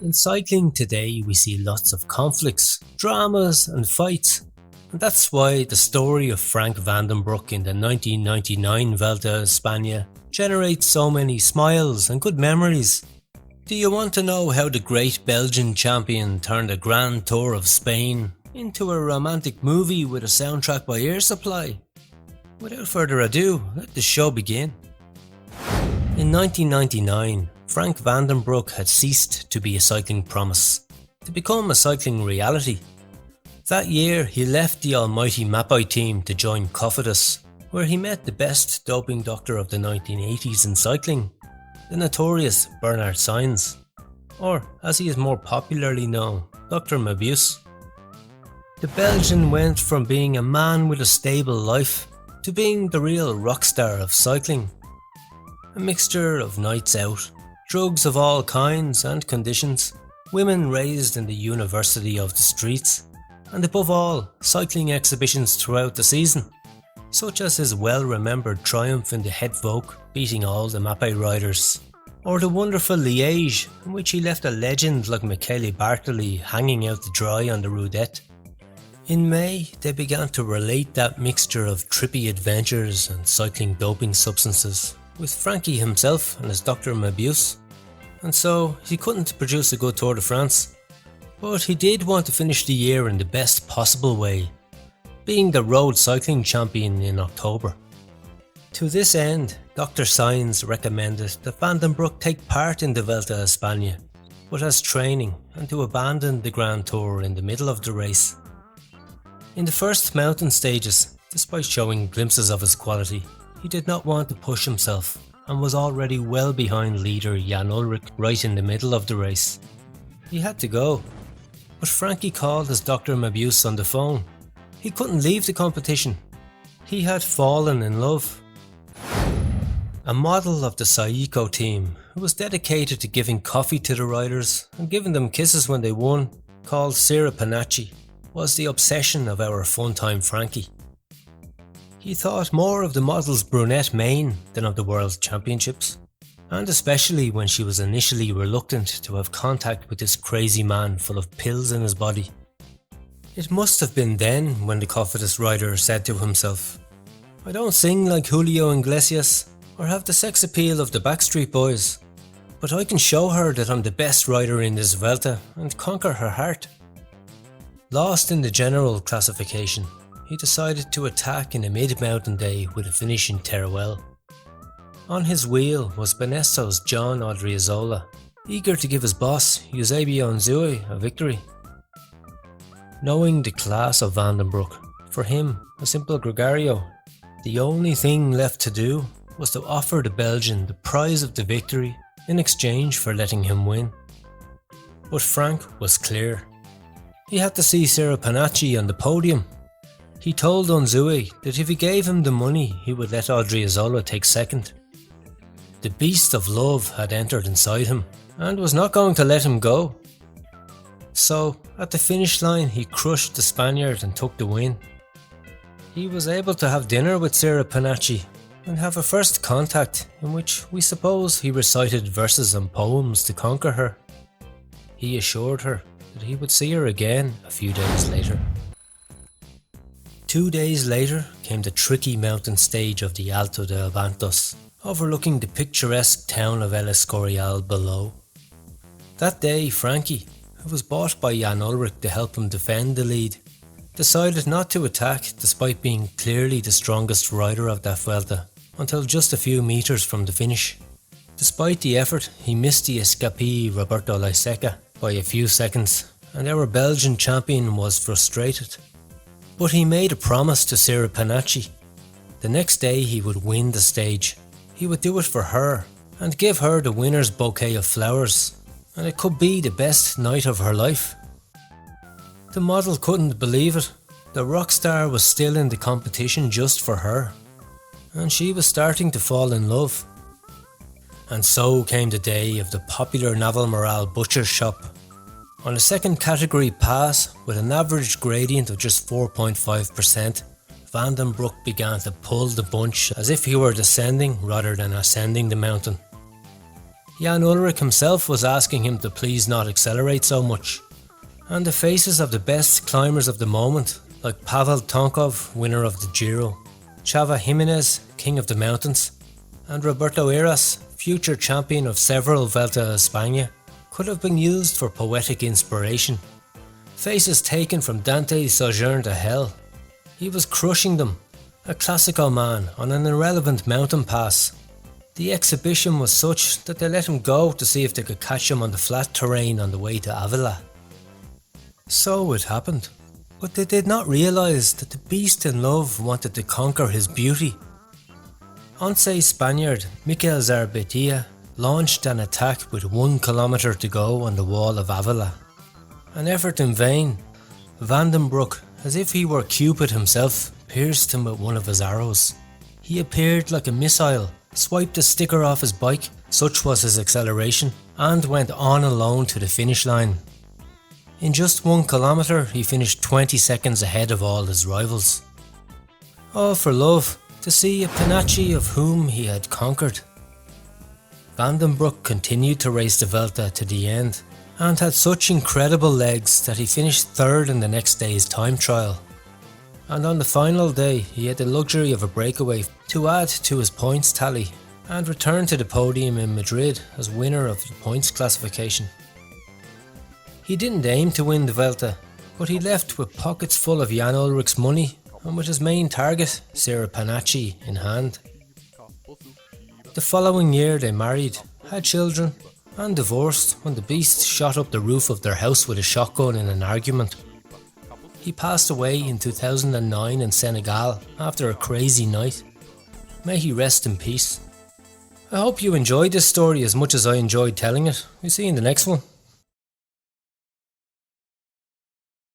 In cycling today, we see lots of conflicts, dramas, and fights. And that's why the story of Frank Vandenbroucke in the 1999 Vuelta a España generates so many smiles and good memories. Do you want to know how the great Belgian champion turned a Grand Tour of Spain into a romantic movie with a soundtrack by Air Supply? Without further ado, let the show begin. In 1999, Frank Vandenbroucke had ceased to be a cycling promise, to become a cycling reality. That year he left the almighty Mappai team to join Cofidis, where he met the best doping doctor of the 1980s in cycling, the notorious Bernard Sainz, or as he is more popularly known, Dr. Mabuse. The Belgian went from being a man with a stable life to being the real rock star of cycling. A mixture of nights out, drugs of all kinds and conditions, women raised in the university of the streets, and above all, cycling exhibitions throughout the season, such as his well-remembered triumph in the Het Volk beating all the Mappai riders, or the wonderful Liege in which he left a legend like Michele Bartoli hanging out to dry on the Roudette. In May, they began to relate that mixture of trippy adventures and cycling doping substances with Frankie himself and his Dr. Mabuse, and so he couldn't produce a good Tour de France. But he did want to finish the year in the best possible way, being the road cycling champion in October. To this end, Dr. Sainz recommended that Vandenbroucke take part in the Vuelta a España, but as training, and to abandon the Grand Tour in the middle of the race. In the first mountain stages, despite showing glimpses of his quality, he did not want to push himself and was already well behind leader Jan Ullrich right in the middle of the race. He had to go, but Frankie called his Dr. Mabuse on the phone. He couldn't leave the competition. He had fallen in love. A model of the Saiko team, who was dedicated to giving coffee to the riders and giving them kisses when they won, called Sira Panacci, was the obsession of our fun-time Frankie. He thought more of the model's brunette mane than of the World Championships, and especially when she was initially reluctant to have contact with this crazy man full of pills in his body. It must have been then when the Cofidis rider said to himself, "I don't sing like Julio Iglesias or have the sex appeal of the Backstreet Boys, but I can show her that I'm the best rider in this Vuelta and conquer her heart." Lost in the general classification, he decided to attack in a mid-mountain day with a finish in Teruel. On his wheel was Benesso's John Odriozola, eager to give his boss, Eusebio Nzui, a victory. Knowing the class of Vandenbroucke, for him, a simple gregario, the only thing left to do was to offer the Belgian the prize of the victory in exchange for letting him win. But Frank was clear. He had to see Sira Panacci on the podium. He told Nzui that if he gave him the money, he would let Odriozola take second. The beast of love had entered inside him and was not going to let him go. So, at the finish line, he crushed the Spaniard and took the win. He was able to have dinner with Sira Panacci and have a first contact in which we suppose he recited verses and poems to conquer her. He assured her that he would see her again a few days later. 2 days later came the tricky mountain stage of the Alto de Abantos, overlooking the picturesque town of El Escorial below. That day, Frankie, who was bought by Jan Ullrich to help him defend the lead, decided not to attack despite being clearly the strongest rider of that Vuelta until just a few metres from the finish. Despite the effort, he missed the escapee Roberto Laiseca by a few seconds, and our Belgian champion was frustrated. But he made a promise to Sira Panacci. The next day he would win the stage. He would do it for her and give her the winner's bouquet of flowers, and it could be the best night of her life. The model couldn't believe it. The rock star was still in the competition just for her, and she was starting to fall in love. And so came the day of the popular Navalmoral butcher shop. On a second category pass with an average gradient of just 4.5%, Vandenbroucke began to pull the bunch as if he were descending rather than ascending the mountain. Jan Ullrich himself was asking him to please not accelerate so much. And the faces of the best climbers of the moment, like Pavel Tonkov, winner of the Giro, Chava Jimenez, king of the mountains, and Roberto Heras, future champion of several Vuelta a España, could have been used for poetic inspiration. Faces taken from Dante's Sojourn to Hell. He was crushing them, a classical man on an irrelevant mountain pass. The exhibition was such that they let him go to see if they could catch him on the flat terrain on the way to Avila. So it happened, but they did not realise that the beast in love wanted to conquer his beauty. Once Spaniard Mikel Zarbetia launched an attack with 1 kilometre to go on the wall of Avila. An effort in vain. Vandenbroucke, as if he were Cupid himself, pierced him with one of his arrows. He appeared like a missile, swiped a sticker off his bike, such was his acceleration, and went on alone to the finish line. In just 1 kilometre he finished 20 seconds ahead of all his rivals. All for love, to see a Panache of whom he had conquered. Vandenbroucke continued to race the Vuelta to the end, and had such incredible legs that he finished 3rd in the next day's time trial. And on the final day he had the luxury of a breakaway to add to his points tally, and returned to the podium in Madrid as winner of the points classification. He didn't aim to win the Vuelta, but he left with pockets full of Jan Ullrich's money and with his main target, Sarah Panache, in hand. The following year they married, had children, and divorced when the beast shot up the roof of their house with a shotgun in an argument. He passed away in 2009 in Senegal after a crazy night. May he rest in peace. I hope you enjoyed this story as much as I enjoyed telling it. We'll see you in the next one.